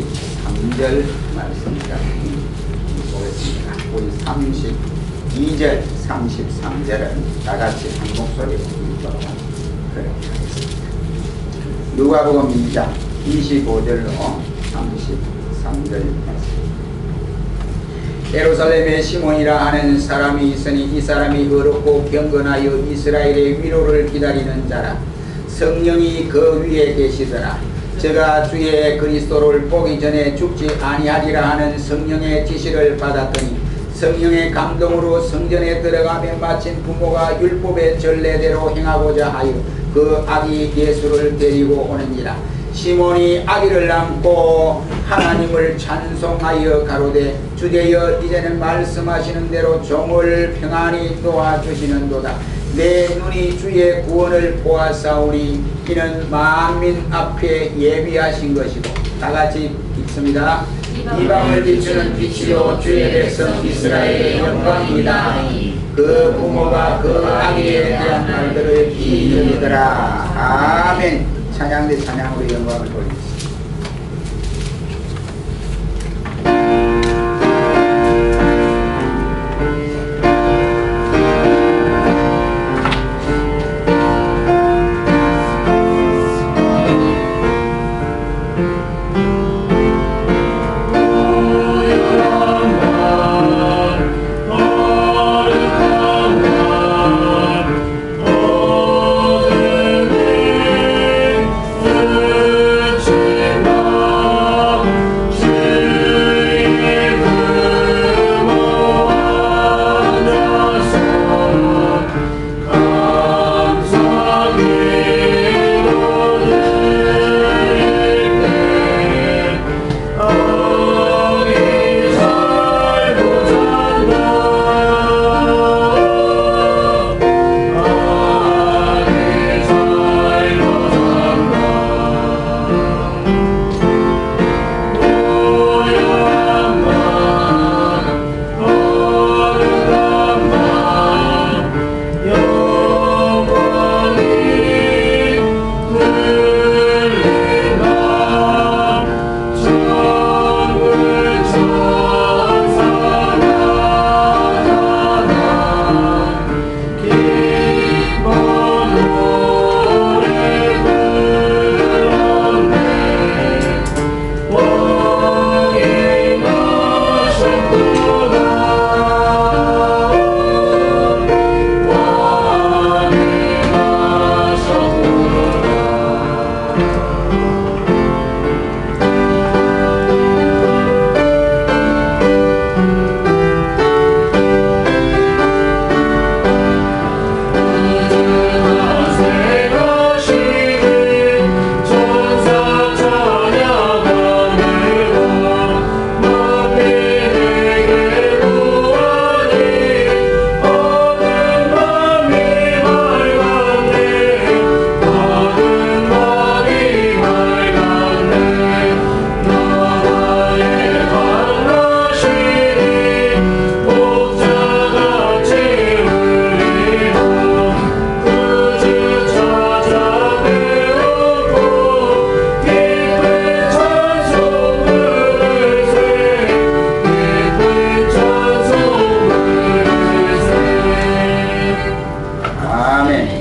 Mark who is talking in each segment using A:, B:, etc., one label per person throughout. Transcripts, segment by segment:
A: 33절 말씀까지 보겠습니다. 우리 32절, 33절은 다같이 한 목소리로 읽도록 그렇게 하겠습니다. 누가복음 2장 25절로 33절 말씀. 예루살렘에 시몬이라 하는 사람이 있으니 이 사람이 의롭고 경건하여 이스라엘의 위로를 기다리는 자라. 성령이 그 위에 계시더라. 제가 주의 그리스도를 보기 전에 죽지 아니하리라 하는 성령의 지시를 받았더니 성령의 감동으로 성전에 들어가며 마침 부모가 율법의 전례대로 행하고자 하여 그 아기 예수를 데리고 오는지라. 시몬이 아기를 안고 하나님을 찬송하여 가로되 주되여 이제는 말씀하시는 대로 종을 평안히 놓아주시는도다. 내 눈이 주의 구원을 보았사오니 이는 만민 앞에 예비하신 것이고. 다같이 읽습니다. 이방을 비추는 빛이요 주의 백성 이스라엘의 영광이다. 그 부모가 그 아기에 대한 말들을 이으리더라. 아멘. 찬양 대 찬양으로 영광을 돌리겠습니다.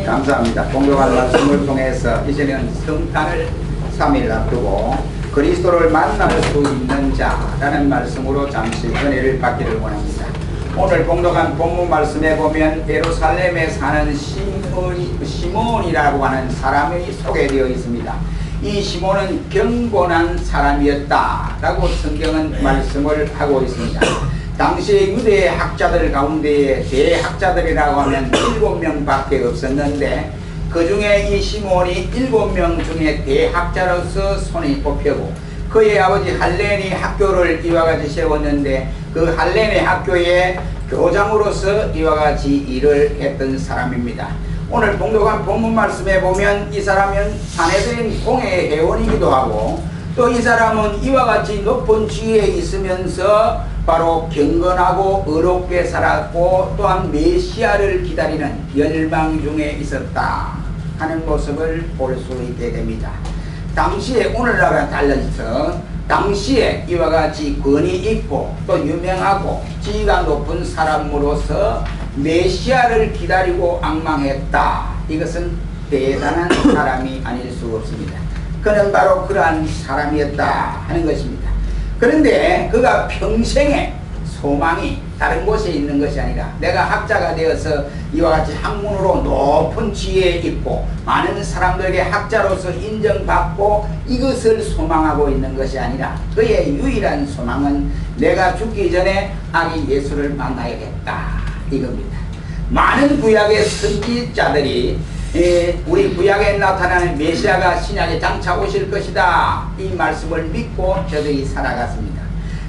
A: 감사합니다. 공경한 말씀을 통해서 이제는 성탄을 3일 앞두고 그리스도를 만날 수 있는 자라는 말씀으로 잠시 은혜를 받기를 원합니다. 오늘 공독한 본문 말씀에 보면 예루살렘에 사는 시몬이라고 하는 사람이 소개되어 있습니다. 이 시몬은 경건한 사람이었다라고 성경은 말씀을 하고 있습니다. 당시의 유대 학자들 가운데 대학자들이라고 하면 7명밖에 없었는데 그 중에 이 시몬이 7명 중에 대학자로서 손이 뽑히고 그의 아버지 할례니 학교를 이와 같이 세웠는데 그 할례니 학교의 교장으로서 이와 같이 일을 했던 사람입니다. 오늘 봉독한 본문 말씀에 보면 이 사람은 사내들인 공회 회원이기도 하고 또 이 사람은 이와 같이 높은 지위에 있으면서 바로 경건하고 의롭게 살았고 또한 메시아를 기다리는 열망 중에 있었다 하는 모습을 볼 수 있게 됩니다. 당시에 오늘날과 달라서 당시에 이와 같이 권위 있고 또 유명하고 지위가 높은 사람으로서 메시아를 기다리고 앙망했다. 이것은 대단한 사람이 아닐 수 없습니다. 그는 바로 그러한 사람이었다 하는 것입니다. 그런데 그가 평생에 소망이 다른 곳에 있는 것이 아니라 내가 학자가 되어서 이와 같이 학문으로 높은 지위에 있고 많은 사람들에게 학자로서 인정받고 이것을 소망하고 있는 것이 아니라 그의 유일한 소망은 내가 죽기 전에 아기 예수를 만나야겠다 이겁니다. 많은 구약의 선지자들이 우리 구약에 나타나는 메시아가 신약에 장차 오실 것이다 이 말씀을 믿고 저들이 살아갔습니다.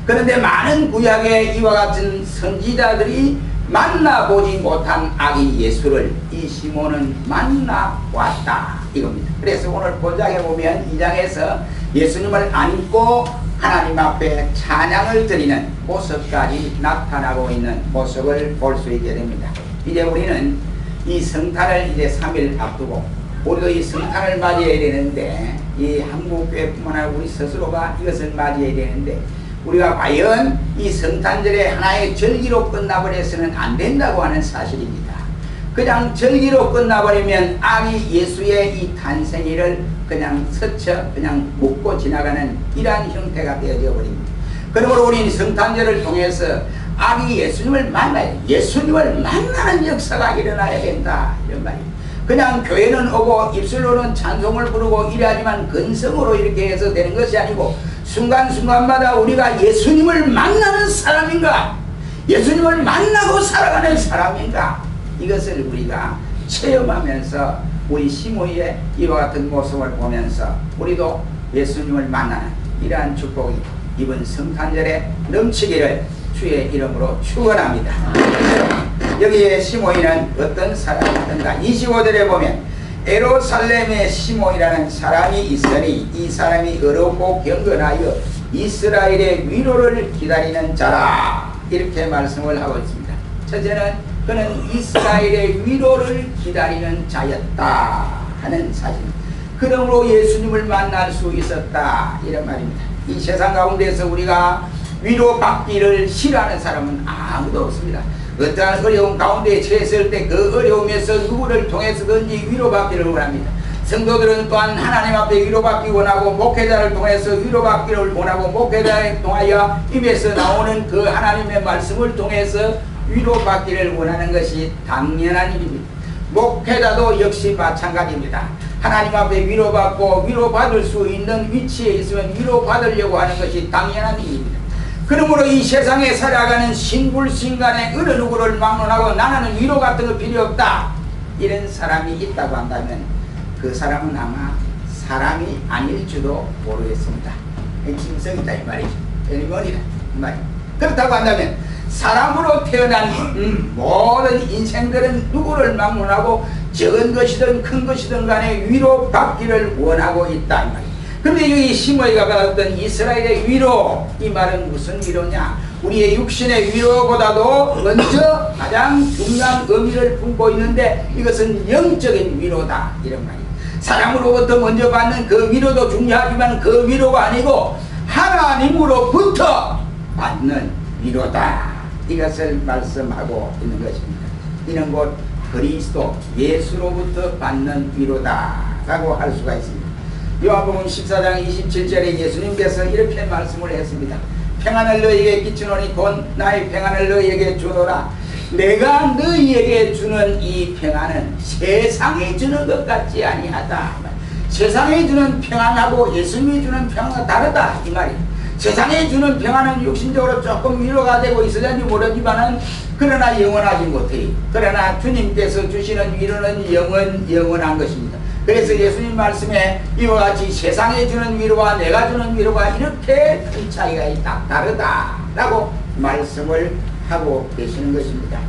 A: 그런데 많은 구약의 이와 같은 선지자들이 만나보지 못한 아기 예수를 이 시몬은 만나왔다 이겁니다. 그래서 오늘 본장에 보면 2장에서 예수님을 안고 하나님 앞에 찬양을 드리는 모습까지 나타나고 있는 모습을 볼 수 있게 됩니다. 이제 우리는 이 성탄을 이제 3일 앞두고 우리도 이 성탄을 맞이해야 되는데 이 한국교회뿐만 아니라 우리 스스로가 이것을 맞이해야 되는데 우리가 과연 이 성탄절에 하나의 절기로 끝나버려서는 안 된다고 하는 사실입니다. 그냥 절기로 끝나버리면 아기 예수의 이 탄생일을 그냥 스쳐 그냥 묻고 지나가는 이러한 형태가 되어져 버립니다. 그러므로 우리는 성탄절을 통해서 아기 예수님을 만나야 예수님을 만나는 역사가 일어나야 된다 이런 말입니다. 그냥 교회는 오고 입술로는 찬송을 부르고 이래야지만 근성으로 이렇게 해서 되는 것이 아니고 순간순간마다 우리가 예수님을 만나는 사람인가 예수님을 만나고 살아가는 사람인가 이것을 우리가 체험하면서 우리 시므이의 이와 같은 모습을 보면서 우리도 예수님을 만나는 이러한 축복이 이번 성탄절에 넘치기를 주의 이름으로 축원합니다. 여기에 시므이는 어떤 사람이었던가 25절에 보면 예루살렘에 시몬이라는 사람이 있으니 이 사람이 어렵고 경건하여 이스라엘의 위로를 기다리는 자라 이렇게 말씀을 하고 있습니다. 첫째는 그는 이스라엘의 위로를 기다리는 자였다 하는 사실. 그러므로 예수님을 만날 수 있었다 이런 말입니다. 이 세상 가운데서 우리가 위로받기를 싫어하는 사람은 아무도 없습니다. 어떠한 어려운 가운데 처했을 때 그 어려움에서 누구를 통해서든지 위로받기를 원합니다. 성도들은 또한 하나님 앞에 위로받기 원하고 목회자를 통해서 위로받기를 원하고 목회자에 통하여 입에서 나오는 그 하나님의 말씀을 통해서 위로받기를 원하는 것이 당연한 일입니다. 목회자도 역시 마찬가지입니다. 하나님 앞에 위로받고 위로받을 수 있는 위치에 있으면 위로받으려고 하는 것이 당연한 일입니다. 그러므로 이 세상에 살아가는 신불신간의 어느 누구를 막론하고 나는 위로 같은 거 필요 없다 이런 사람이 있다고 한다면 그 사람은 아마 사람이 아닐지도 모르겠습니다. 짐승이다 이 말이죠. 애니멀이다 이 말이죠. 그렇다고 한다면 사람으로 태어난 모든 인생들은 누구를 막론하고 적은 것이든 큰 것이든 간에 위로받기를 원하고 있다 이 말이죠. 그런데 여기 시므이가 받았던 이스라엘의 위로 이 말은 무슨 위로냐 우리의 육신의 위로보다도 먼저 가장 중요한 의미를 품고 있는데 이것은 영적인 위로다 이런 말이에요. 사람으로부터 먼저 받는 그 위로도 중요하지만 그 위로가 아니고 하나님으로부터 받는 위로다 이것을 말씀하고 있는 것입니다. 이는 곧 그리스도 예수로부터 받는 위로다 라고 할 수가 있습니다. 요한복음 14장 27절에 예수님께서 이렇게 말씀을 했습니다. 평안을 너희에게 끼치노니 곧 나의 평안을 너희에게 주노라. 내가 너희에게 주는 이 평안은 세상이 주는 것 같지 아니하다. 세상이 주는 평안하고 예수님이 주는 평안은 다르다 이 말이에요. 세상이 주는 평안은 육신적으로 조금 위로가 되고 있을지 모르지만은 그러나 영원하지 못해요. 그러나 주님께서 주시는 위로는 영원한 것입니다. 그래서 예수님 말씀에 이와 같이 세상에 주는 위로와 내가 주는 위로가 이렇게 큰 차이가 있다 다르다 라고 말씀을 하고 계시는 것입니다.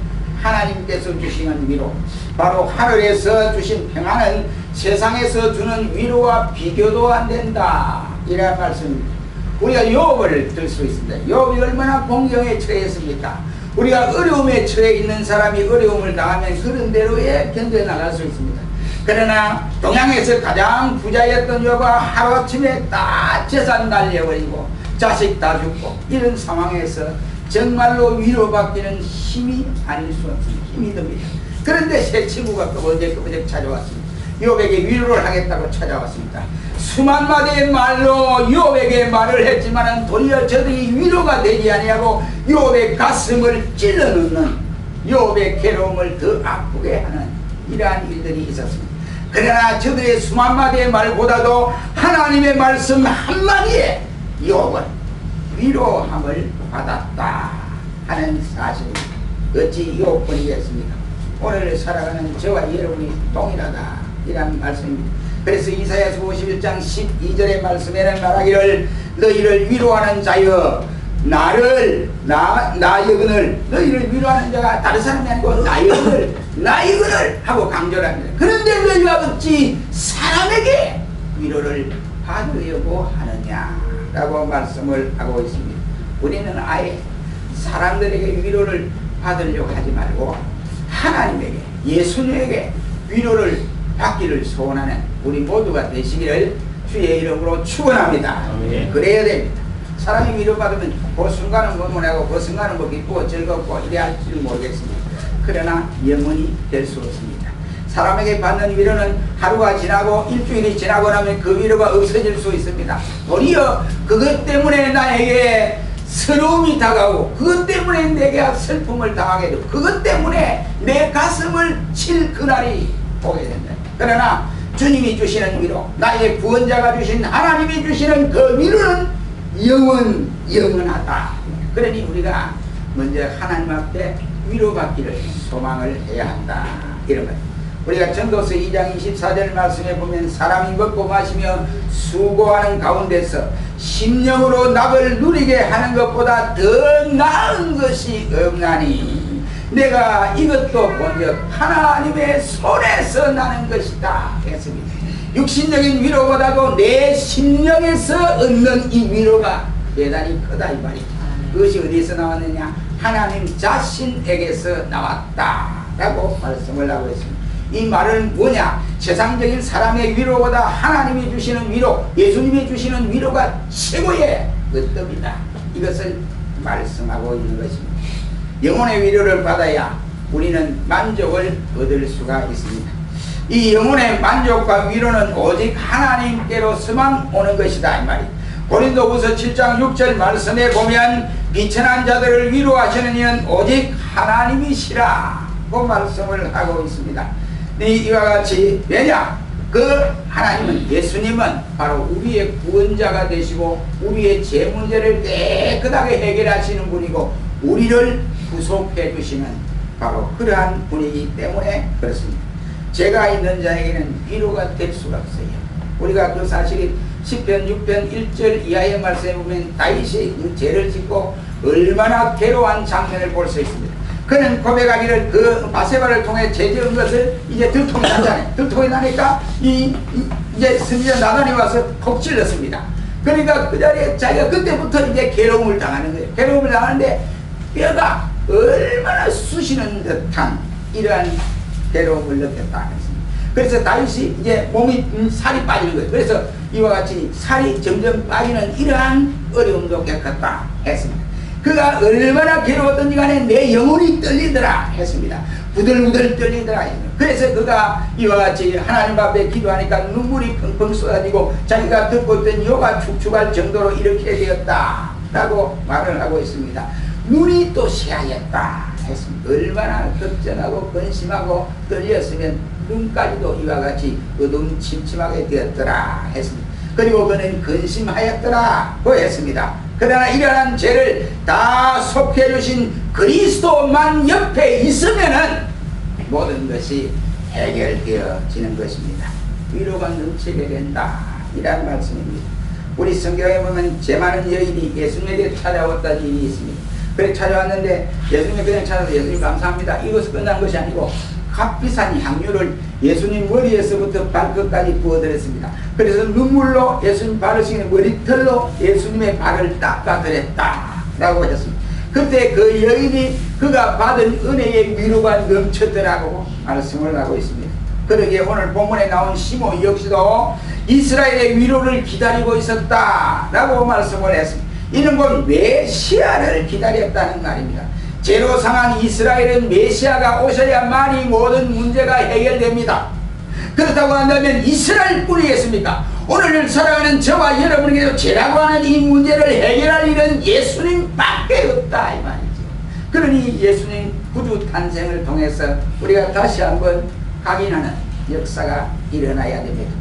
A: 하나님께서 주시는 위로 바로 하늘에서 주신 평안은 세상에서 주는 위로와 비교도 안 된다 이런 말씀입니다. 우리가 욥을 들 수 있습니다. 욥이 얼마나 공경에 처했습니까? 우리가 어려움에 처해 있는 사람이 어려움을 당하면 그런 대로에 견뎌나갈 수 있습니다. 그러나 동양에서 가장 부자였던 욥은 하루아침에 다 재산 날려버리고 자식 다 죽고 이런 상황에서 정말로 위로받기는 힘이 아닐 수 없습니다. 힘이 듭니다. 그런데 새 친구가 그번에 찾아왔습니다. 욥에게 위로를 하겠다고 찾아왔습니다. 수만 마디의 말로 욥에게 말을 했지만 도리어 저들이 위로가 되지 아니하고 욥의 가슴을 찔러넣는, 욥의 괴로움을 더 아프게 하는 이러한 일들이 있었습니다. 그러나 저들의 수만 마디의 말보다도 하나님의 말씀 한마디에 욥은 위로함을 받았다 하는 사실입니다. 어찌 욥뿐이겠습니까? 오늘 살아가는 저와 여러분이 동일하다 이란 말씀입니다. 그래서 이사야서 51장 12절의 말씀에는 말하기를 너희를 위로하는 자여 나를 나여근을, 너희를 위로하는 자가 다른 사람이 아니고 나여근을 하고 강조를 합니다. 그런데 너희가 어찌 사람에게 위로를 받으려고 하느냐라고 말씀을 하고 있습니다. 우리는 아예 사람들에게 위로를 받으려고 하지 말고 하나님에게, 예수님에게 위로를 받기를 소원하는 우리 모두가 되시기를 주의 이름으로 축원합니다. 그래야 됩니다. 사람이 위로받으면 그 순간은 뭐 못하고 그 순간은 뭐 기쁘고 즐겁고 이래야 할지 모르겠습니다. 그러나 영원히 될 수 없습니다. 사람에게 받는 위로는 하루가 지나고 일주일이 지나고 나면 그 위로가 없어질 수 있습니다. 도리어 그것 때문에 나에게 서러움이 다가오고 그것 때문에 내게 슬픔을 당하게 되고 그것 때문에 내 가슴을 칠 그날이 오게 된다. 그러나 주님이 주시는 위로, 나의 구원자가 주신 하나님이 주시는 그 위로는 영원하다. 그러니 우리가 먼저 하나님 앞에 위로받기를 소망을 해야 한다 이런 거예요. 우리가 전도서 2장 24절 말씀에 보면 사람이 먹고 마시며 수고하는 가운데서 심령으로 낙을 누리게 하는 것보다 더 나은 것이 없나니 내가 이것도 본즉 하나님의 손에서 나는 것이다 했습니다. 육신적인 위로보다도 내 심령에서 얻는 이 위로가 대단히 크다 이 말이죠. 그것이 어디서 나왔느냐? 하나님 자신에게서 나왔다라고 말씀을 하고 있습니다. 이 말은 뭐냐? 세상적인 사람의 위로보다 하나님이 주시는 위로, 예수님이 주시는 위로가 최고의 으뜸이다. 이것을 말씀하고 있는 것입니다. 영혼의 위로를 받아야 우리는 만족을 얻을 수가 있습니다. 이 영혼의 만족과 위로는 오직 하나님께로서만 오는 것이다 이 말이에요. 고린도후서 7장 6절 말씀에 보면 비천한 자들을 위로하시는 이는 오직 하나님이시라 그 말씀을 하고 있습니다. 이와 같이 왜냐? 그 하나님은, 예수님은 바로 우리의 구원자가 되시고 우리의 죄 문제를 깨끗하게 해결하시는 분이고 우리를 구속해 주시는 바로 그러한 분이기 때문에 그렇습니다. 죄가 있는 자에게는 위로가 될 수가 없어요. 우리가 그 사실이 시편 6편 1절 이하의 말씀에 보면 다윗이 그 죄를 짓고 얼마나 괴로워한 장면을 볼 수 있습니다. 그는 고백하기를 그 바세바를 통해 죄 지은 것을 이제 들통이 나잖아요. 들통이 나니까 이제 선지자 나단이 와서 콕 찔렀습니다. 그러니까 그 자리에 자기가 그때부터 이제 괴로움을 당하는 거예요. 괴로움을 당하는데 뼈가 얼마나 쑤시는 듯한 이러한 괴로움을 느꼈다 했습니다. 그래서 다윗이 이제 몸이 살이 빠지는 거예요. 그래서 이와 같이 살이 점점 빠지는 이러한 어려움도 겪었다 했습니다. 그가 얼마나 괴로웠던지 간에 내 영혼이 떨리더라 했습니다. 부들부들 떨리더라. 그래서 그가 이와 같이 하나님 앞에 기도하니까 눈물이 펑펑 쏟아지고 자기가 듣고 있던 혀가 축축할 정도로 이렇게 되었다 라고 말을 하고 있습니다. 눈이 또 새하였다 했습니다. 얼마나 걱정하고 근심하고 떨렸으면 눈까지도 이와 같이 어둠침침하게 되었더라 했습니다. 그리고 그는 근심하였더라고 했습니다. 그러나 이러한 죄를 다 속해주신 그리스도만 옆에 있으면은 모든 것이 해결되어지는 것입니다. 위로가 넘치게 된다 이란 말씀입니다. 우리 성경에 보면 죄 많은 여인이 예수님에게 찾아왔다는 일이 있습니다. 그래 찾아왔는데 예수님이 그냥 찾아서 예수님 감사합니다 이것은 끝난 것이 아니고 값비싼 향유를 예수님 머리에서부터 발끝까지 부어드렸습니다. 그래서 눈물로 예수님 발을 씻는 머리털로 예수님의 발을 닦아드렸다 라고 했습니다. 그때 그 여인이 그가 받은 은혜의 위로가 넘쳤더라고 말씀을 하고 있습니다. 그러기에 오늘 본문에 나온 시몬 역시도 이스라엘의 위로를 기다리고 있었다 라고 말씀을 했습니다. 이는 곧 메시아를 기다렸다는 말입니다. 제로 상황 이스라엘은 메시아가 오셔야만이 모든 문제가 해결됩니다. 그렇다고 한다면 이스라엘 뿐이겠습니까? 오늘 살아가는 저와 여러분에게도 죄라고 하는 이 문제를 해결할 일은 예수님밖에 없다 이 말이죠. 그러니 예수님 구주 탄생을 통해서 우리가 다시 한번 각인하는 역사가 일어나야 됩니다.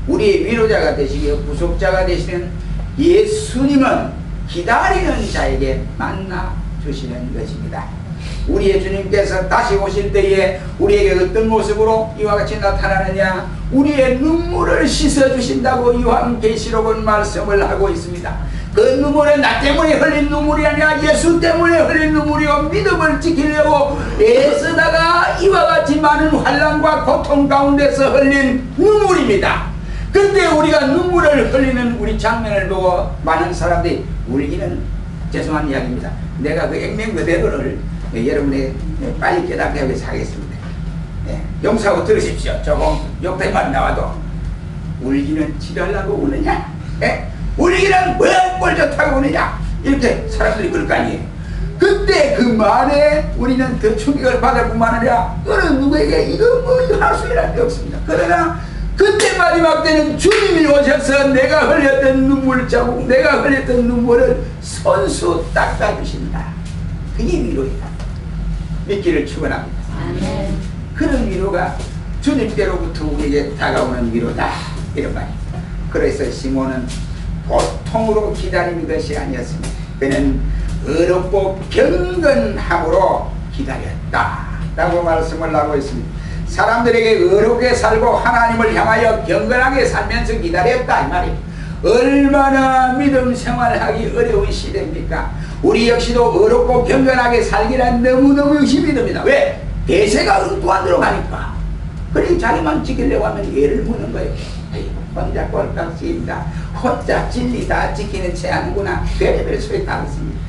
A: 우리의 위로자가 되시고 구속자가 되시는 예수님은 기다리는 자에게 만나 주시는 것입니다. 우리의 주님께서 다시 오실 때에 우리에게 어떤 모습으로 이와 같이 나타나느냐, 우리의 눈물을 씻어주신다고 요한계시록은 말씀을 하고 있습니다. 그 눈물은 나 때문에 흘린 눈물이 아니라 예수 때문에 흘린 눈물이요, 믿음을 지키려고 애쓰다가 이와 같이 많은 환난과 고통 가운데서 흘린 눈물입니다. 그때 우리가 눈물을 흘리는 우리 장면을 보고 많은 사람들이 울기는, 죄송한 이야기입니다, 내가 그 액면 그대로를 여러분의 빨리 깨닫게 하기 위해서 하겠습니다. 용서하고 들으십시오. 조금 욕대만 나와도 울기는 치료하려고 우느냐? 울기는 왜 꼴 좋다고 우느냐? 이렇게 사람들이 그럴 거 아니에요. 그때 그 말에 우리는 더 충격을 받을 뿐만 아니라 어느 누구에게 이거 뭐 할 수 있는 게 없습니다. 그러나 그때 마지막 때는 주님이 오셔서 내가 흘렸던 눈물 자국, 내가 흘렸던 눈물을 손수 닦아주신다. 그게 위로이다. 믿기를 축원합니다.
B: 아멘.
A: 그런 위로가 주님께로부터 우리에게 다가오는 위로다, 이런 말입니다. 그래서 시몬은 보통으로 기다리는 것이 아니었습니다. 그는 의롭고 경건함으로 기다렸다 라고 말씀을 하고 있습니다. 사람들에게 의롭게 살고 하나님을 향하여 경건하게 살면서 기다렸다 이 말입니다. 얼마나 믿음 생활하기 어려운 시대입니까? 우리 역시도 의롭고 경건하게 살기란 너무너무 힘이 듭니다. 왜? 대세가 엉뚱한 데로 가니까. 그러니 자기만 지키려고 하면 예를 묻는 거예요. 에이, 혼자 꼴깍지인다, 혼자 진리 다 지키는 채 하는구나, 별의별 소리 다 듣습니다.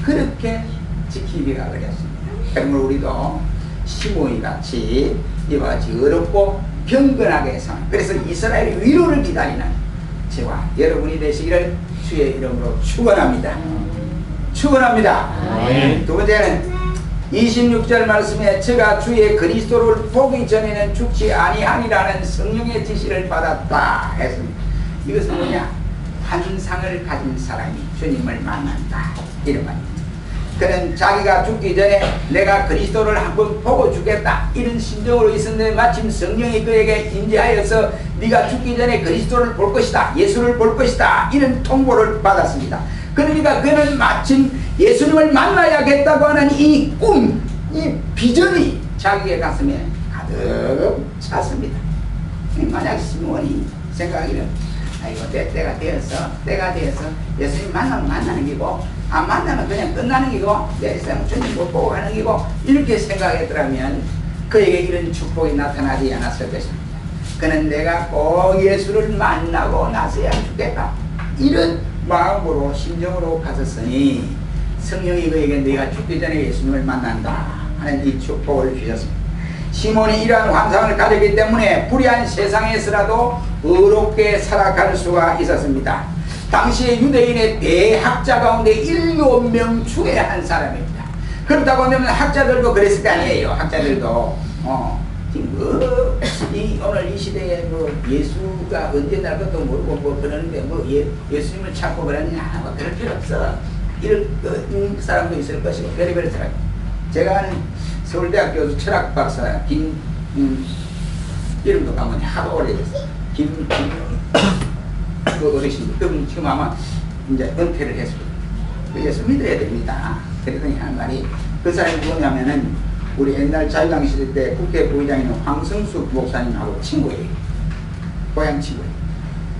A: 그렇게 지키기가 어렵습니다. 그러므로 우리도 시몬이 같이 이와 같이 어렵고 경건하게 산, 그래서 이스라엘의 위로를 기다리는 저와 여러분이 되시기를 주의 이름으로 축원합니다. 축원합니다. 두 번째는 26절 말씀에 제가 주의 그리스도를 보기 전에는 죽지 아니하니라는 성령의 지시를 받았다 했습니다. 이것은 뭐냐? 환상을 가진 사람이 주님을 만난다, 이런 말입니다. 그는 자기가 죽기 전에 내가 그리스도를 한번 보고 죽겠다 이런 심정으로 있었는데 마침 성령이 그에게 임재하여서 네가 죽기 전에 그리스도를 볼 것이다, 예수를 볼 것이다, 이런 통보를 받았습니다. 그러니까 그는 마침 예수님을 만나야겠다고 하는 이 꿈, 이 비전이 자기의 가슴에 가득 찼습니다. 만약 시몬이 생각하기는 아이고 때가 되어서 예수님 만나는 기고, 안 만나면 그냥 끝나는 기고, 내 인생 주님 못 보고 가는 기고, 이렇게 생각했더라면 그에게 이런 축복이 나타나지 않았을 것입니다. 그는 내가 꼭 예수를 만나고 나서야 죽겠다, 이런 마음으로 심정으로 갔었으니 성령이 그에게 네가 죽기 전에 예수님을 만난다 하는 이 축복을 주셨습니다. 시몬이 이러한 환상을 가졌기 때문에 불의한 세상에서라도 의롭게 살아갈 수가 있었습니다. 당시의 유대인의 대학자 가운데 7명 중에 한 사람입니다. 그렇다고 하면 학자들도 그랬을 거 아니에요. 학자들도 지금 오늘 이 시대에 뭐 예수가 언제 날 것도 모르고 뭐 그러는데 뭐 예수님을 찾고 그러느냐, 뭐 그럴 필요 없어, 이런 사람도 있을 것이고 별의별 사람. 제가 아는 서울대학 교수 철학 박사 이름도 가면 하도 오래됐어요. 그 어르신, 그분 지금 아마 이제 은퇴를 했습니다. 예수 믿어야 됩니다. 그랬더니 하는 말이, 그 사람이 누구냐면은 우리 옛날 자유당 시대 때 국회 부의장인 황성수 목사님하고 친구예요. 고향 친구예요.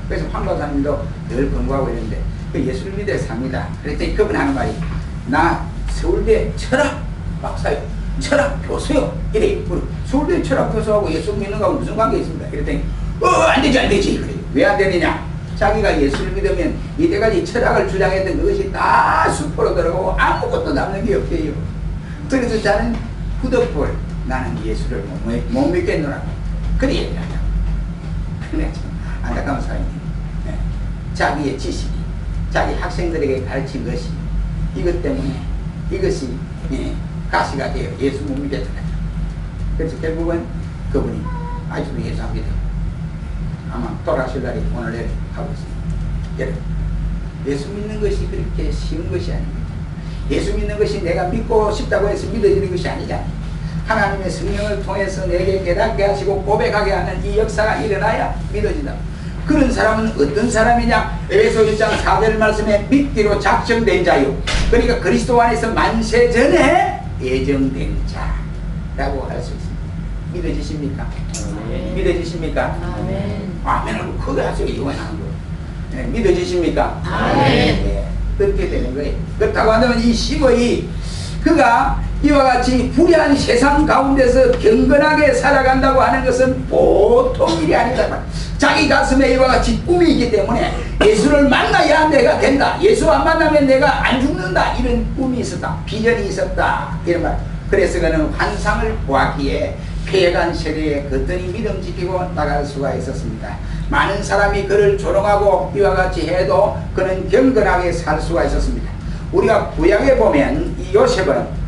A: 그래서 황 박사님도 늘 권고하고 있는데 그 예수를 믿어 삽니다. 그랬더니 그분 하는 말이, 나 서울대 철학 박사요, 철학 교수요, 이래. 서울대 철학 교수하고 예수 믿는 거하고 무슨 관계 있습니까? 그랬더니 안 되지. 그래. 왜 안 되느냐? 자기가 예수를 믿으면 이때까지 철학을 주장했던 그것이 다 수포로 들어가고 아무것도 남는 게 없대요. 그래서 저는 후덕불, 나는 예수를 못 믿겠노라고 그래 얘기하냐고. 그래 참 안타까운 사람이에요. 자기의 지식이 자기 학생들에게 가르친 것이 이것 때문에 이것이 가시가 되어 예수 못 믿겠더라. 그래서 결국은 그분이 아직도 예수 안 믿어요. 아마 돌아가실 날이 오늘 내일 하고 있습니다. 여러분, 예수 믿는 것이 그렇게 쉬운 것이 아닙니다. 예수 믿는 것이 내가 믿고 싶다고 해서 믿어지는 것이 아니잖아요. 하나님의 성령을 통해서 내게 깨닫게 하시고 고백하게 하는 이 역사가 일어나야 믿어진다. 그런 사람은 어떤 사람이냐? 에베소 1장 4절 말씀에 믿기로 작정된 자요, 그러니까 그리스도 안에서 만세 전에 예정된 자라고 할 수 있습니다. 믿어지십니까? 아멘. 믿어지십니까? 아멘. 아멘을 크게 하세요. 이원하는 거. 네, 믿어지십니까? 아멘. 네, 그렇게 되는 거예요. 그렇다고 한다면 이 시므이 그가 이와 같이 불의한 세상 가운데서 경건하게 살아간다고 하는 것은 보통 일이 아니다. 자기 가슴에 이와 같이 꿈이 있기 때문에 예수를 만나야 내가 된다, 예수 안 만나면 내가 안 죽는다, 이런 꿈이 있었다, 비전이 있었다, 이런 말. 그래서 그는 환상을 보았기에 폐해간 세대에 거뜬히 믿음 지키고 나갈 수가 있었습니다. 많은 사람이 그를 조롱하고 이와 같이 해도 그는 경건하게 살 수가 있었습니다. 우리가 구약에 보면 이 요셉은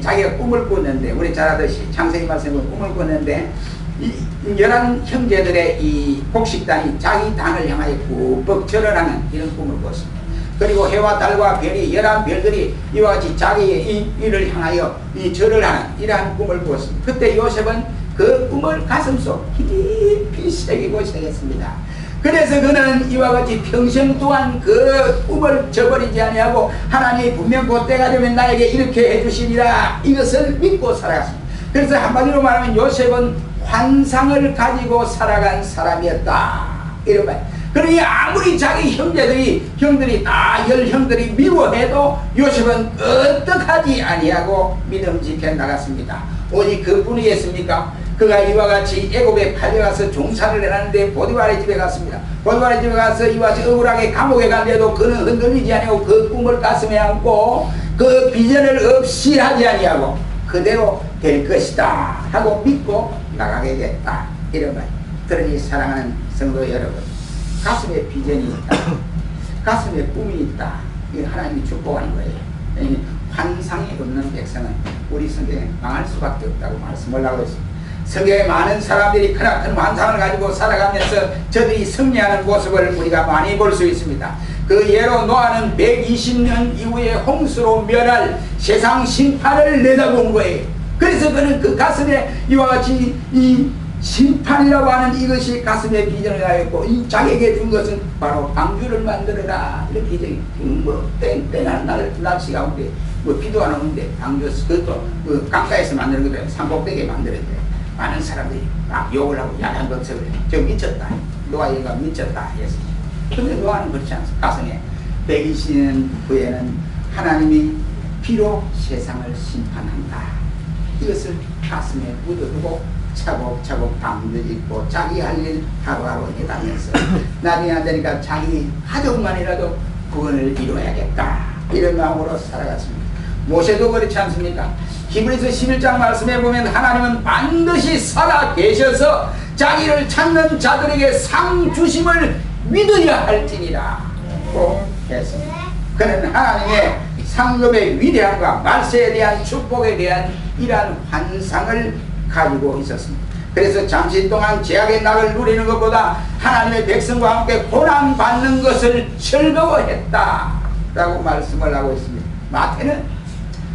A: 자기가 꿈을 꿨는데, 우리 잘 아듯이 창세기 말씀에 꿈을 꿨는데 이 11 형제들의 이 곡식단이 자기 단을 향하여 꾹뻑 절을 하는 이런 꿈을 꿨습니다. 그리고 해와 달과 별이 11별들이 이와 같이 자기의 일을 향하여 이 절을 하는 이러한 꿈을 꾸었습니다. 그때 요셉은 그 꿈을 가슴속 깊이 새기고 새겼습니다. 그래서 그는 이와 같이 평생 동안 그 꿈을 저버리지 아니하고 하나님이 분명 그때가 되면 나에게 이렇게 해주시리라, 이것을 믿고 살아갔습니다. 그래서 한마디로 말하면 요셉은 환상을 가지고 살아간 사람이었다, 이런 말. 그러니 아무리 자기 형들이 다 10형들이 미워해도 요셉은 끄떡하지 아니하고 믿음 지켜 나갔습니다. 오직 그뿐이겠습니까? 그가 이와 같이 애굽에 팔려가서 종사를 해놨는데 보디발의 집에 갔습니다. 보디발의 집에 가서 이와 같이 억울하게 감옥에 간데도 그는 흔들리지 아니하고 그 꿈을 가슴에 안고 그 비전을 없이 하지 아니하고 그대로 될 것이다 하고 믿고 나가게 됐다, 이런 말. 그러니 사랑하는 성도 여러분, 가슴에 비전이 있다, 가슴에 꿈이 있다, 이 하나님이 축복하는 거예요. 환상이 없는 백성은 우리 성경에 망할 수밖에 없다고 말씀을 하고 있습니다. 성경에 많은 사람들이 크나큰 환상을 가지고 살아가면서 저들이 승리하는 모습을 우리가 많이 볼 수 있습니다. 그 예로 노아는 120년 이후에 홍수로 멸할 세상 심판을 내다본 거예요. 그래서 그는 그 가슴에 이와 같이 이 심판이라고 하는 이것이 가슴에 비전을 하였고, 이 자기에게 준 것은 바로 방주를 만들어라, 이런 비전이. 땡땡한 날씨 가운데 비도 안 오는데 방주, 그것도 강가에서 만드는 것도 산꼭대기에 만들어야 돼. 많은 사람들이 막 욕을 하고 야단 것을 저 미쳤다, 노아가 미쳤다 했어. 근데 노아는 그렇지 않습니다. 가슴에 120년 후에는 하나님이 피로 세상을 심판한다, 이것을 가슴에 묻어두고 차곡차곡 방주 짓고 자기 할 일 하루하루 해가면서 나중에 안 되니까 자기 가족만이라도 구원을 이루어야겠다, 이런 마음으로 살아갔습니다. 모세도 그렇지 않습니까? 히브리서 11장 말씀에 보면 하나님은 반드시 살아 계셔서 자기를 찾는 자들에게 상 주심을 믿어야 할지니라 고 했습니다. 그는 하나님의 상급의 위대함과 말세에 대한 축복에 대한 이러한 환상을 가지고 있었습니다. 그래서 잠시 동안 죄악의 낙을 누리는 것보다 하나님의 백성과 함께 고난받는 것을 즐거워했다 라고 말씀을 하고 있습니다. 마태는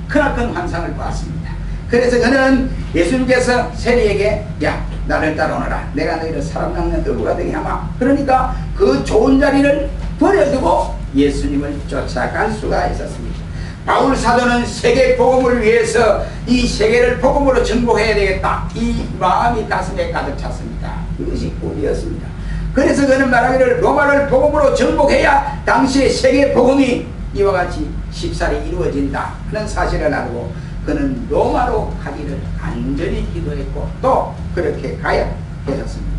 A: 크나큰 환상을 봤습니다. 그래서 그는 예수님께서 세리에게 야, 나를 따라오너라, 내가 너희를 사람 낚는 어부가 되게 하마. 그러니까 그 좋은 자리를 버려두고 예수님을 쫓아갈 수가 있었습니다. 바울 사도는 세계 복음을 위해서 이 세계를 복음으로 정복해야 되겠다, 이 마음이 가슴에 가득 찼습니다. 이것이 꿈이었습니다. 그래서 그는 말하기를 로마를 복음으로 정복해야 당시의 세계 복음이 이와 같이 쉽사리 이루어진다 하는 사실을 알고 그는 로마로 가기를 간절히 기도했고 또 그렇게 가야 되었습니다.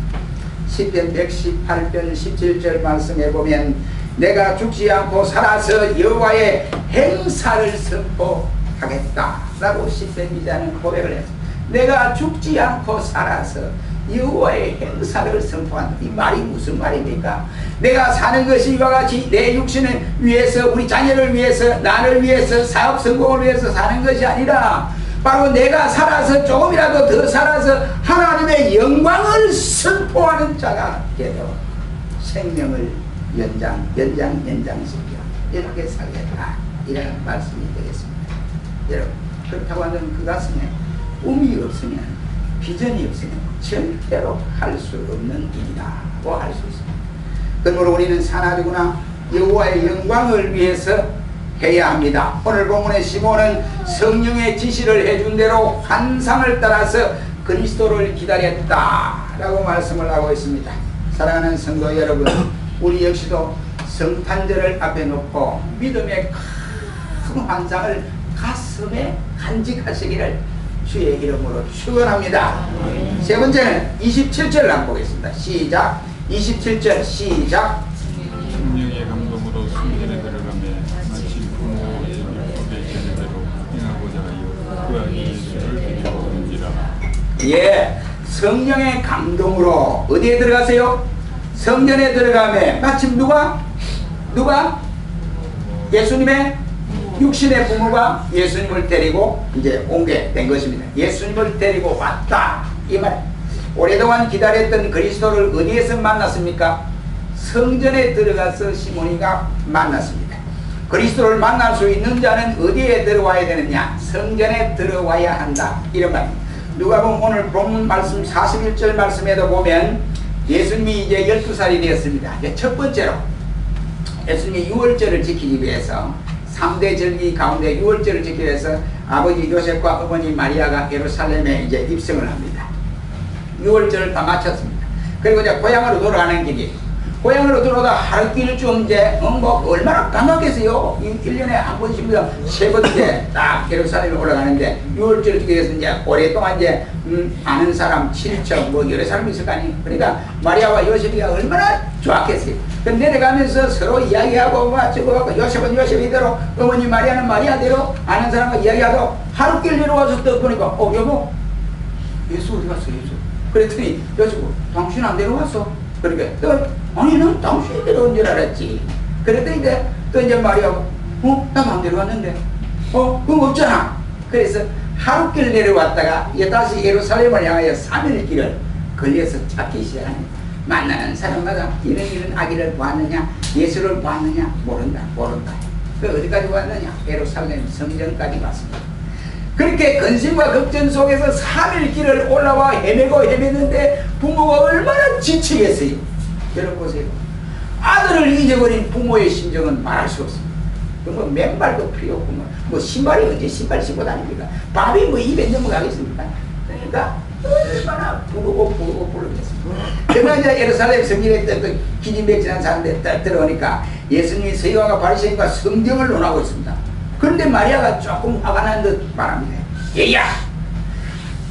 A: 시편 118편 17절 말씀에 보면 내가 죽지 않고 살아서 여호와의 행사를 선포하겠다 라고 시편 기자는 고백을 했습니다. 내가 죽지 않고 살아서 여호와의 행사를 선포한다. 이 말이 무슨 말입니까? 내가 사는 것이 이와 같이 내 육신을 위해서, 우리 자녀를 위해서, 나를 위해서, 사업 성공을 위해서 사는 것이 아니라 바로 내가 살아서 조금이라도 더 살아서 하나님의 영광을 선포하는 자가 되도록 생명을 연장시켜 이렇게 살겠다, 이런 말씀이 되겠습니다. 여러분, 그렇다고 하면 그 가슴에 꿈이 없으면, 비전이 없으면 절대로 할 수 없는 일이라고 할 수 있습니다. 그러므로 우리는 사나두구나 여호와의 영광을 위해서 해야 합니다. 오늘 본문의 시몬은 성령의 지시를 해준 대로 환상을 따라서 그리스도를 기다렸다 라고 말씀을 하고 있습니다. 사랑하는 성도 여러분, 우리 역시도 성탄절을 앞에 놓고 믿음의 큰 환상을 가슴에 간직하시기를 주의 이름으로 축원합니다. 세 번째는 27절을 한번 보겠습니다. 시작. 27절 시작.
B: 성령의 감동으로 성전에 들어가며 마치 부모의 율법의 계례대로 행하고자 하여 그 아기 예수를 드리고 온지라.
A: 예, 성령의 감동으로 어디에 들어가세요? 성전에 들어가며 마침 누가? 예수님의 육신의 부모가 예수님을 데리고 이제 온 게 된 것입니다. 예수님을 데리고 왔다, 이 말. 오랫동안 기다렸던 그리스도를 어디에서 만났습니까? 성전에 들어가서 시몬이가 만났습니다. 그리스도를 만날 수 있는 자는 어디에 들어와야 되느냐? 성전에 들어와야 한다, 이런 말입니다. 누가복음 오늘 본문 말씀 41절 말씀에도 보면 예수님이 이제 12살이 되었습니다. 이제 첫 번째로 예수님이 유월절을 지키기 위해서 3대 절기 가운데 유월절을 지키기 위해서 아버지 요셉과 어머니 마리아가 예루살렘에 이제 입성을 합니다. 유월절을 다 마쳤습니다. 그리고 이제 고향으로 돌아가는 길이, 고향으로 들어오다 하루길쯤 이제 뭐 얼마나 깜깜겠어요. 1년에 한 번씩입니다. 세 번째 딱 예루살렘에 올라가는데 유월절을 지키기 위해서 이제 오랫동안 이제 아는 사람, 친척 뭐 여러 사람이 있을 거 아니에요. 그러니까 마리아와 요셉이가 얼마나 좋았겠어요. 그 내려가면서 서로 이야기하고 뭐 저거 요셉은 요셉이대로, 어머니 마리아는 마리아대로 아는 사람과 이야기하고 하루길 내려와서 또 보니까 여보, 예수 어디 갔어, 예수? 그랬더니 여자고 당신 안 데려왔어. 그러니까 또 아니 난 당신이 데려온 줄 알았지. 그랬더니 또 이제 마리아가 나도 안 데려왔는데 그건 없잖아. 그래서 하루길 내려왔다가 다시 예루살렘을 향하여 3일 길을 걸려서 찾기 시작합니다. 만나는 사람마다 이런 아기를 보았느냐, 예수를 보았느냐, 모른다. 그 어디까지 왔느냐? 예루살렘 성전까지 왔습니다. 그렇게 근심과 걱정 속에서 3일 길을 올라와 헤매는데 부모가 얼마나 지치겠어요. 여러분 보세요. 아들을 잊어버린 부모의 심정은 말할 수 없습니다. 뭐 맨발도 필요 없고 뭐 신발이 언제 신발 신고 다닙니까? 밥이 뭐 입에 넘어가겠습니까? 그러니까 얼마나 부르겠습니다. 그러나 이제 예루살렘 성전에 그 기진맥진한 사람들 딱 들어오니까 예수님이 서기관과 바리새인과 성경을 논하고 있습니다. 그런데 마리아가 조금 화가 난 듯 말합니다. 얘야,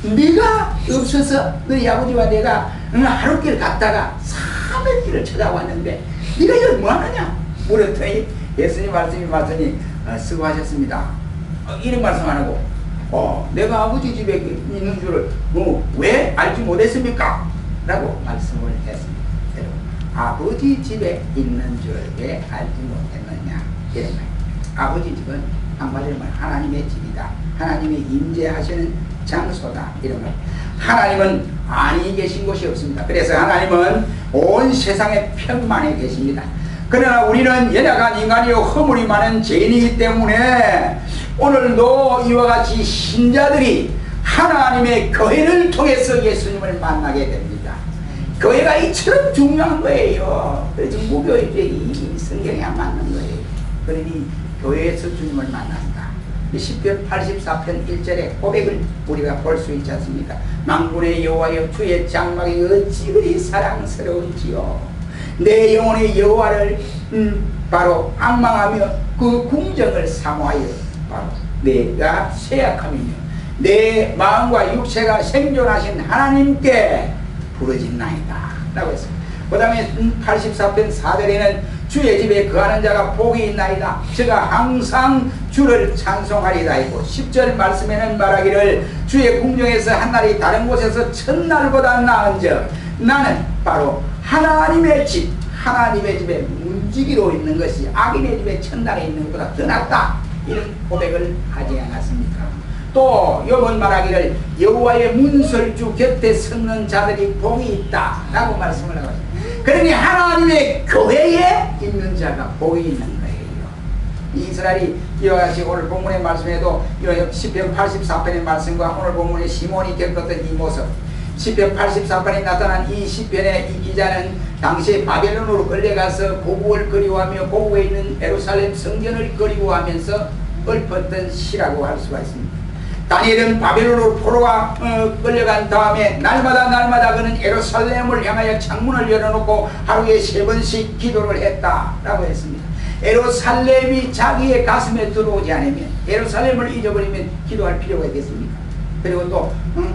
A: 네가 없어서 너희 아버지와 내가 하루길 갔다가 3일 길을 찾아왔는데 네가 여기 뭐하느냐? 물었더니 예수님 말씀이 맞으니 수고하셨습니다. 이런 말씀 안 하고 내가 아버지 집에 있는 줄을 왜 알지 못했습니까? 라고 말씀을 했습니다. 여러분, 아버지 집에 있는 줄 왜 알지 못했느냐, 이런 말. 아버지 집은 한마디로 말하면 하나님의 집이다, 하나님이 임재하시는 장소다, 이런 말. 하나님은 안이 계신 곳이 없습니다. 그래서 하나님은 온 세상의 편만에 계십니다. 그러나 우리는 연약한 인간이요 허물이 많은 죄인이기 때문에 오늘도 이와 같이 신자들이 하나님의 교회를 통해서 예수님을 만나게 됩니다. 교회가 이처럼 중요한 거예요. 그래서 무교의 죄이 성경에 안 맞는 거예요. 그러니 교회에서 주님을 만난다. 시편 84편 1절의 고백을 우리가 볼 수 있지 않습니까? 만군의 여호와여, 주의 장막이 어찌 그리 사랑스러운지요. 내 영혼의 여호와를 바로 앙망하며 그 궁정을 사모하여 바로 내가 쇠약함이며 내 마음과 육체가 생존하신 하나님께 부르짖나이다 라고 했습니다. 그 다음에 84편 4절에는 주의 집에 거하는 자가 복이 있나이다. 저가 항상 주를 찬송하리다 이고 10절 말씀에는 말하기를 주의 궁정에서 한날이 다른 곳에서 첫날보다 나은즉 나는 바로 하나님의 집에 문지기로 있는 것이 악인의 집에 첫날에 있는 것보다 더 낫다. 이런 고백을 하지 않았습니까? 또 욥은 말하기를 여호와의 문설주 곁에 서는 자들이 복이 있다 라고 말씀을 하고 있습니다. 그러니 하나님의 교회에 있는 자가 복이 있는 거예요. 이스라엘이 이와 같이 오늘 본문의 말씀에도 시편 84편의 말씀과 오늘 본문의 시몬이 겪었던 이 모습, 시편 84편에 나타난 이 시편의 이 기자는 당시에 바벨론으로 끌려가서 고국을 그리워하며 고국에 있는 예루살렘 성전을 그리워하면서 읊었던 시라고 할 수가 있습니다. 다니엘은 바벨론으로 포로가 끌려간 다음에 날마다 그는 예루살렘을 향하여 창문을 열어놓고 하루에 3번씩 기도를 했다라고 했습니다. 예루살렘이 자기의 가슴에 들어오지 않으면, 예루살렘을 잊어버리면 기도할 필요가 있겠습니까? 그리고 또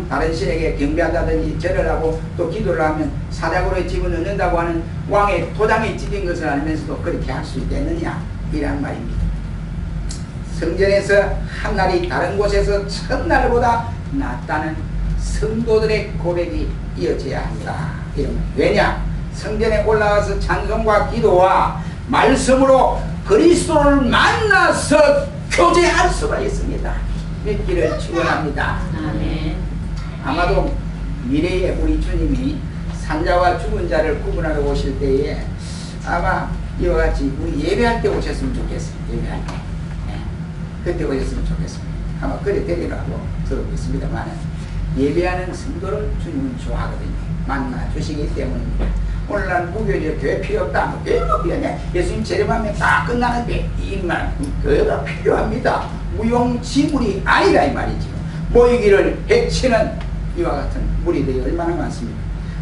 A: 다른 신에게 경배한다든지 절을 하고 또 기도를 하면 사자고로의 집을 얻는다고 하는 왕의 도장이 찍힌 것을 알면서도 그렇게 할 수 있겠느냐 이란 말입니다. 성전에서 한날이 다른 곳에서 첫날보다 낫다는 성도들의 고백이 이어져야 한다. 왜냐? 성전에 올라가서 찬송과 기도와 말씀으로 그리스도를 만나서 교제할 수가 있습니다. 믿기를 축원합니다. 아마도 미래에 우리 주님이 산자와 죽은 자를 구분하러 오실 때에 아마 이와 같이 우리 예배할 때 오셨으면 좋겠어요. 예배할 때. 그때 오셨으면 좋겠습니다. 아마 그래 되리라고 들어보겠습니다만 예배하는 성도를 주님은 좋아하거든요. 만나 주시기 때문입니다. 오늘날 무교적 교회 필요 없다. 별로 필요하냐. 예수님 재림하면 다 끝나는데 이 말 교회가 필요합니다. 무용지물이 아니라 이 말이죠. 모이기를 해치는 이와 같은 무리들이 얼마나 많습니까?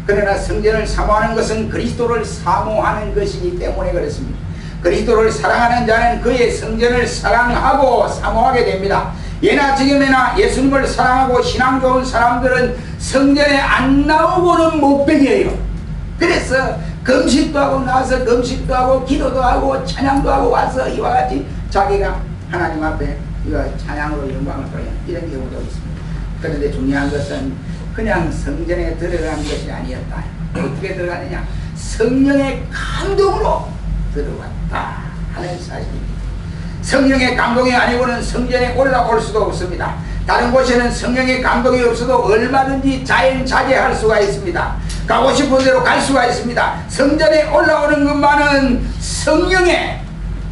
A: 그러나 성전을 사모하는 것은 그리스도를 사모하는 것이기 때문에 그렇습니다. 그리스도를 사랑하는 자는 그의 성전을 사랑하고 사모하게 됩니다. 예나 지금이나 예수님을 사랑하고 신앙 좋은 사람들은 성전에 안 나오고는 못 배겨요. 그래서 금식도 하고 나와서 금식도 하고 기도도 하고 찬양도 하고 와서 이와 같이 자기가 하나님 앞에 이와 찬양으로 영광을 돌리는 이런 경우도 있습니다. 그런데 중요한 것은 그냥 성전에 들어가는 것이 아니었다. 어떻게 들어가느냐? 성령의 감동으로 들어왔다 하는 사실입니다. 성령의 감동이 아니고는 성전에 올라올 수도 없습니다. 다른 곳에는 성령의 감동이 없어도 얼마든지 자연자재할 수가 있습니다. 가고 싶은 대로 갈 수가 있습니다. 성전에 올라오는 것만은 성령의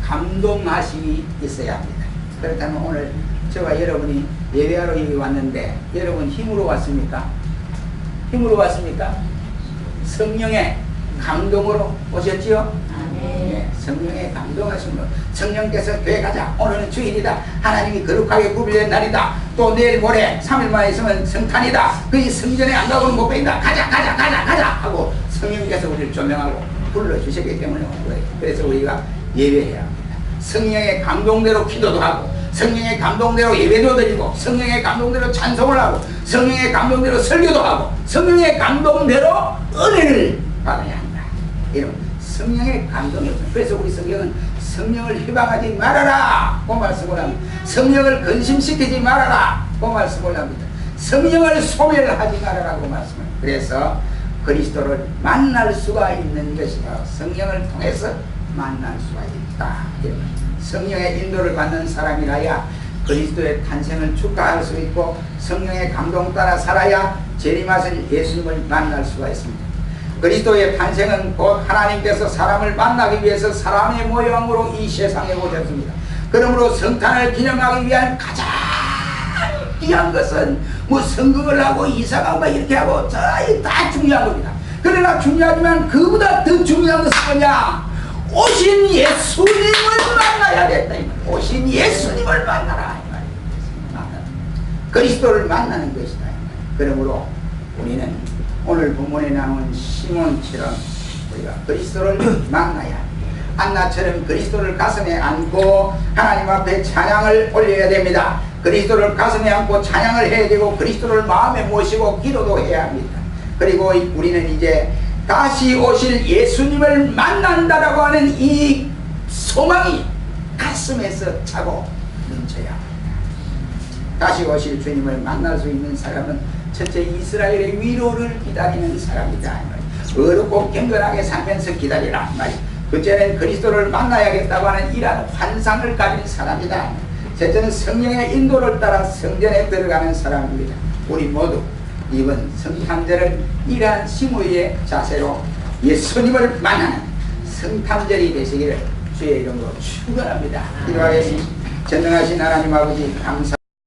A: 감동하심이 있어야 합니다. 그렇다면 오늘 저와 여러분이 예배하러 여기 왔는데 여러분 힘으로 왔습니까? 힘으로 왔습니까? 성령의 감동으로 오셨지요? 네, 성령의 감동하심으로 성령께서 교회 가자. 오늘은 주일이다. 하나님이 거룩하게 구별된 날이다. 또 내일 모레 3일 만에 있으면 성탄이다. 그 성전에 안 가고는 못 뺀다. 가자 하고 성령께서 우리를 조명하고 불러주시기 때문에 온 거예요. 그래서 우리가 예배해야 합니다. 성령의 감동대로 기도도 하고 성령의 감동대로 예배도 드리고 성령의 감동대로 찬송을 하고 성령의 감동대로 설교도 하고 성령의 감동대로 은혜를 받아야 한다. 이런 성령의 감동이 없어요. 그래서 우리 성경은 성령을 희망하지 말아라 그 말씀을 합니다. 성령을 근심시키지 말아라 그 말씀을 합니다. 성령을 소멸하지 말아라고 말씀을 합니다. 그래서 그리스도를 만날 수가 있는 것이다. 성령을 통해서 만날 수가 있다. 성령의 인도를 받는 사람이라야 그리스도의 탄생을 축하할 수 있고 성령의 감동 따라 살아야 재림하실 예수님을 만날 수가 있습니다. 그리스도의 탄생은 곧 하나님께서 사람을 만나기 위해서 사람의 모양으로 이 세상에 오셨습니다. 그러므로 성탄을 기념하기 위한 가장 귀한 것은 뭐 성금을 하고 이사가고 이렇게 하고 다 중요한 겁니다. 그러나 중요하지만 그보다 더 중요한 것은 뭐냐? 오신 예수님을 만나야 된다. 오신 예수님을 만나라. 그리스도를 만나는 것이다. 그러므로 우리는 오늘 본문에 나온 시몬처럼 우리가 그리스도를 만나야 안나처럼 그리스도를 가슴에 안고 하나님 앞에 찬양을 올려야 됩니다. 그리스도를 가슴에 안고 찬양을 해야 되고 그리스도를 마음에 모시고 기도도 해야 합니다. 그리고 우리는 이제 다시 오실 예수님을 만난다라고 하는 이 소망이 가슴에서 차고 넘쳐야 합니다. 다시 오실 주님을 만날 수 있는 사람은 첫째 이스라엘의 위로를 기다리는 사람이다. 어렵고 경건하게 살면서 기다리라. 둘째는 그리스도를 만나야겠다고 하는 이러한 환상을 가진 사람이다. 셋째는 성령의 인도를 따라 성전에 들어가는 사람입니다. 우리 모두 이번 성탄절을 이러한 심의의 자세로 예수님을 만나는 성탄절이 되시기를 주의 이름으로 축원합니다. 기도하겠습니다. 전능하신 하나님 아버지 감사